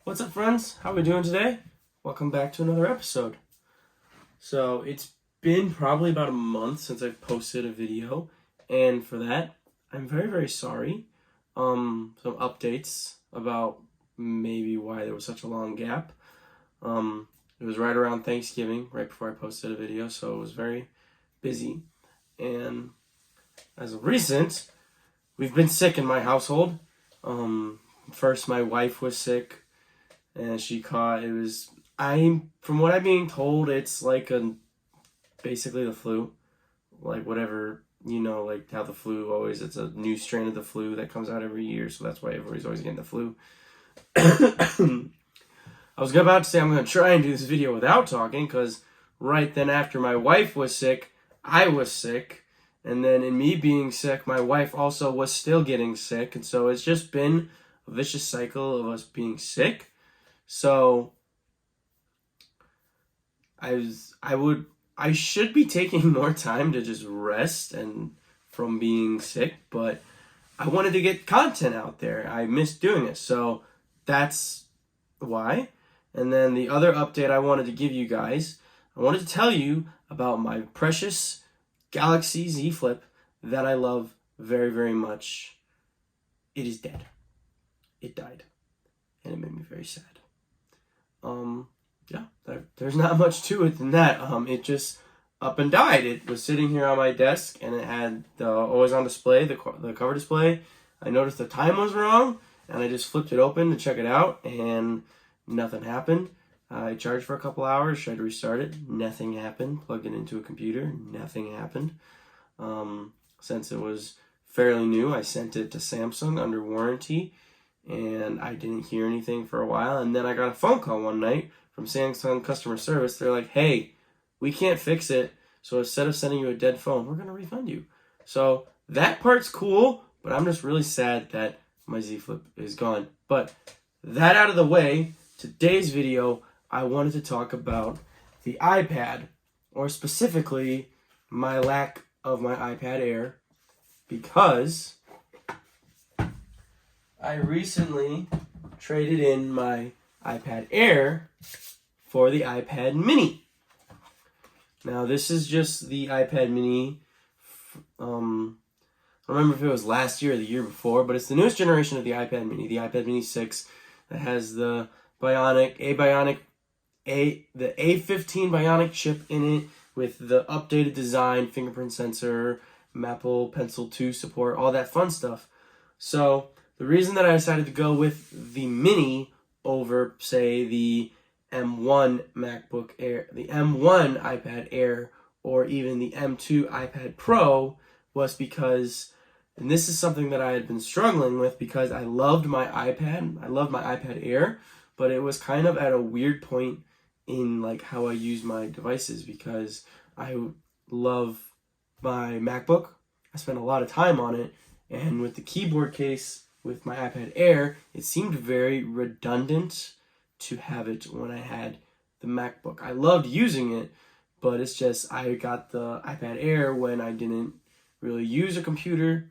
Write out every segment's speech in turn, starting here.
What's up, friends? How are we doing today? Welcome back to another episode. So it's been probably about a month since I've posted a video, and for that, I'm very, very sorry. Some updates about maybe why there was such a long gap. It was right around Thanksgiving, right before I posted a video, so it was very busy. And as of recent, we've been sick in my household. First, my wife was sick, and she caught, from what I'm being told, it's like basically the flu. Like whatever, like how the flu always, it's a new strain of the flu that comes out every year, so that's why everybody's always getting the flu. I was about to say I'm going to try and do this video without talking, because right then after my wife was sick, I was sick. And then in me being sick, my wife also was still getting sick. And so it's just been a vicious cycle of us being sick. So I should be taking more time to just rest and from being sick, but I wanted to get content out there. I missed doing it. So that's why. And then the other update I wanted to give you guys, I wanted to tell you about my precious Galaxy Z Flip that I love very, very much. It is dead. It died. And it made me very sad. There's not much to it than that. It just up and died. It was sitting here on my desk, and it had the always on display, the cover display. I noticed the time was wrong, and I just flipped it open to check it out, and nothing happened. I charged for a couple hours, tried to restart it, nothing happened. Plugged it into a computer, nothing happened. Since it was fairly new, I sent it to Samsung under warranty, and I didn't hear anything for a while. And then I got a phone call one night from Samsung customer service. They're like, hey, we can't fix it, so instead of sending you a dead phone, we're going to refund you. So that part's cool, but I'm just really sad that my Z Flip is gone. But that out of the way, today's video, I wanted to talk about the iPad, or specifically my lack of my iPad Air, because I recently traded in my iPad Air for the iPad Mini. Now, this is just the iPad Mini. I don't remember if it was last year or the year before, but it's the newest generation of the iPad Mini, the iPad Mini 6, that has the A15 Bionic chip in it with the updated design, fingerprint sensor, Apple Pencil 2 support, all that fun stuff. So the reason that I decided to go with the Mini over, say, the M1 MacBook Air, the M1 iPad Air, or even the M2 iPad Pro was because, and this is something that I had been struggling with because I loved my iPad. I loved my iPad Air, but it was kind of at a weird point in like how I use my devices because I love my MacBook. I spent a lot of time on it, and with the keyboard case with my iPad Air, it seemed very redundant to have it when I had the MacBook. I loved using it, but it's just I got the iPad Air when I didn't really use a computer.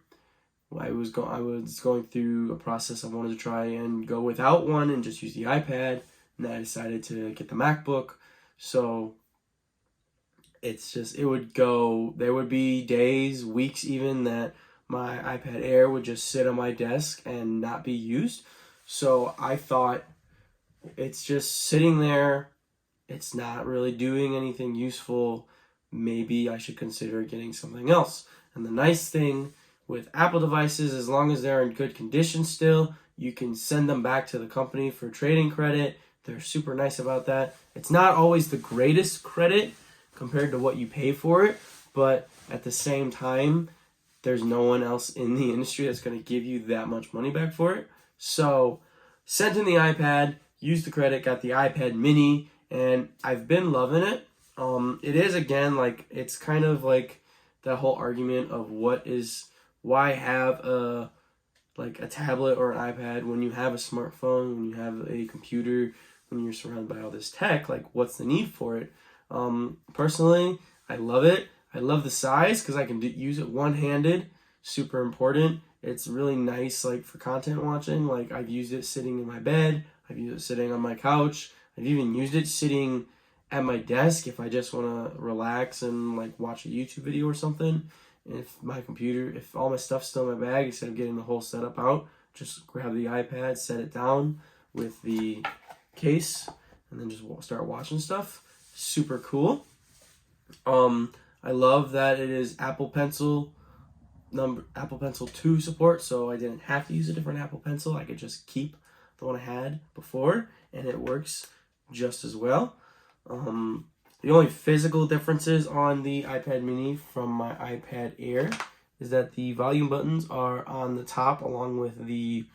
I was going through a process. I wanted to try and go without one and just use the iPad, and then I decided to get the MacBook. So it's just, there would be days, weeks even, that my iPad Air would just sit on my desk and not be used. So I thought, it's just sitting there, it's not really doing anything useful, maybe I should consider getting something else. And the nice thing with Apple devices, as long as they're in good condition still, you can send them back to the company for trading credit. They're super nice about that. It's not always the greatest credit compared to what you pay for it, but at the same time, there's no one else in the industry that's going to give you that much money back for it. So, sent in the iPad, used the credit, got the iPad Mini, and I've been loving it. It is, again, like, it's kind of like that whole argument of why have a tablet or an iPad when you have a smartphone, when you have a computer, when you're surrounded by all this tech, like, what's the need for it? Personally, I love it. I love the size because I can use it one-handed. Super important. It's really nice, like, for content watching. Like, I've used it sitting in my bed. I've used it sitting on my couch. I've even used it sitting at my desk if I just want to relax and, like, watch a YouTube video or something. And if all my stuff's still in my bag, instead of getting the whole setup out, just grab the iPad, set it down with the case, and then just start watching stuff. Super cool. I love that it is Apple Pencil 2 support, so I didn't have to use a different Apple Pencil. I could just keep the one I had before, and it works just as well. The only physical differences on the iPad mini from my iPad Air is that the volume buttons are on the top along with the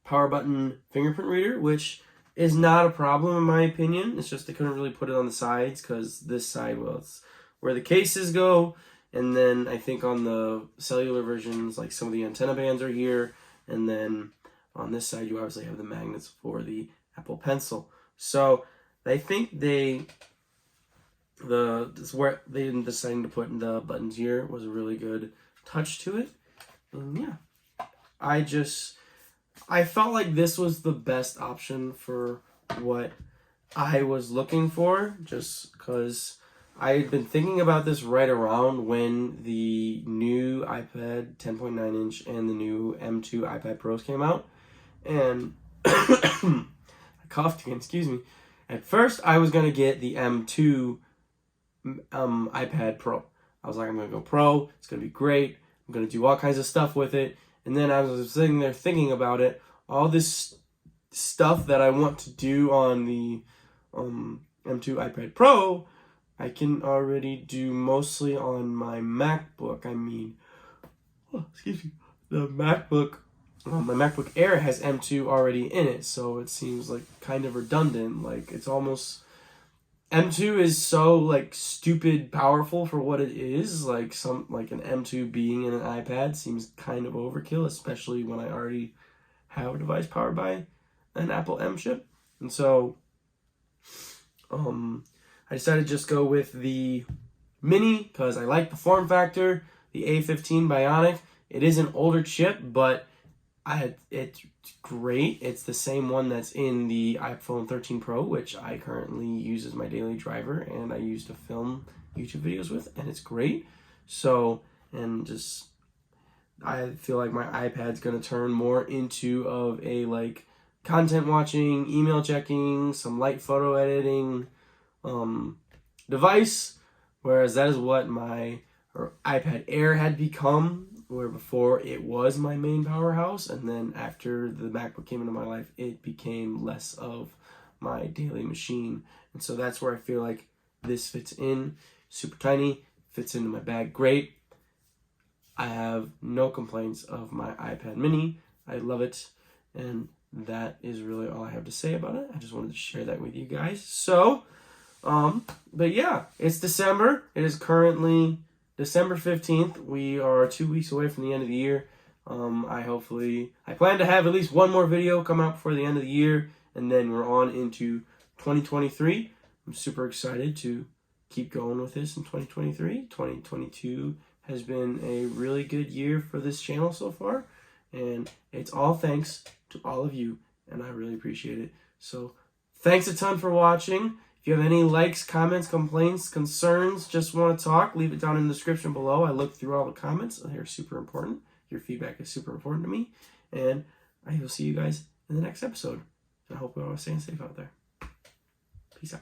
power button fingerprint reader, which is not a problem in my opinion. It's just they couldn't really put it on the sides because this side, well, it's where the cases go. And then I think on the cellular versions, like some of the antenna bands are here. And then on this side, you obviously have the magnets for the Apple Pencil. So I think where they decided to put the buttons here was a really good touch to it. And yeah, I felt like this was the best option for what I was looking for, just because I had been thinking about this right around when the new iPad 10.9 inch and the new M2 iPad Pros came out. And I coughed again, excuse me. At first, I was going to get the M2 iPad Pro. I was like, I'm going to go Pro. It's going to be great. I'm going to do all kinds of stuff with it. And then I was sitting there thinking about it. All this stuff that I want to do on the M2 iPad Pro, I can already do mostly on my MacBook. Excuse me. The MacBook, my MacBook Air has M2 already in it. So it seems like kind of redundant. Like it's almost... M2 is so like stupid powerful for what it is. Like an M2 being in an iPad seems kind of overkill, especially when I already have a device powered by an Apple M chip. And so I decided to just go with the Mini because I like the form factor, the A15 Bionic. It is an older chip, but it's great. It's the same one that's in the iPhone 13 Pro, which I currently use as my daily driver, and I use to film YouTube videos with, and it's great. So, I feel like my iPad's gonna turn more into of a like content watching, email checking, some light photo editing device, whereas that is what my iPad Air had become, where before it was my main powerhouse, and then after the MacBook came into my life, it became less of my daily machine. And so that's where I feel like this fits in. Super tiny, fits into my bag great. I have no complaints of my iPad mini. I love it, and that is really all I have to say about it. I just wanted to share that with you guys. So, but yeah, it's December. It is currently December 15th. We are 2 weeks away from the end of the year. I plan to have at least one more video come out before the end of the year, and then we're on into 2023. I'm super excited to keep going with this in 2023. 2022 has been a really good year for this channel so far, and it's all thanks to all of you, and I really appreciate it. So thanks a ton for watching. If you have any likes, comments, complaints, concerns, just want to talk, leave it down in the description below. I look through all the comments. They're super important. Your feedback is super important to me. And I will see you guys in the next episode. I hope you're all staying safe out there. Peace out.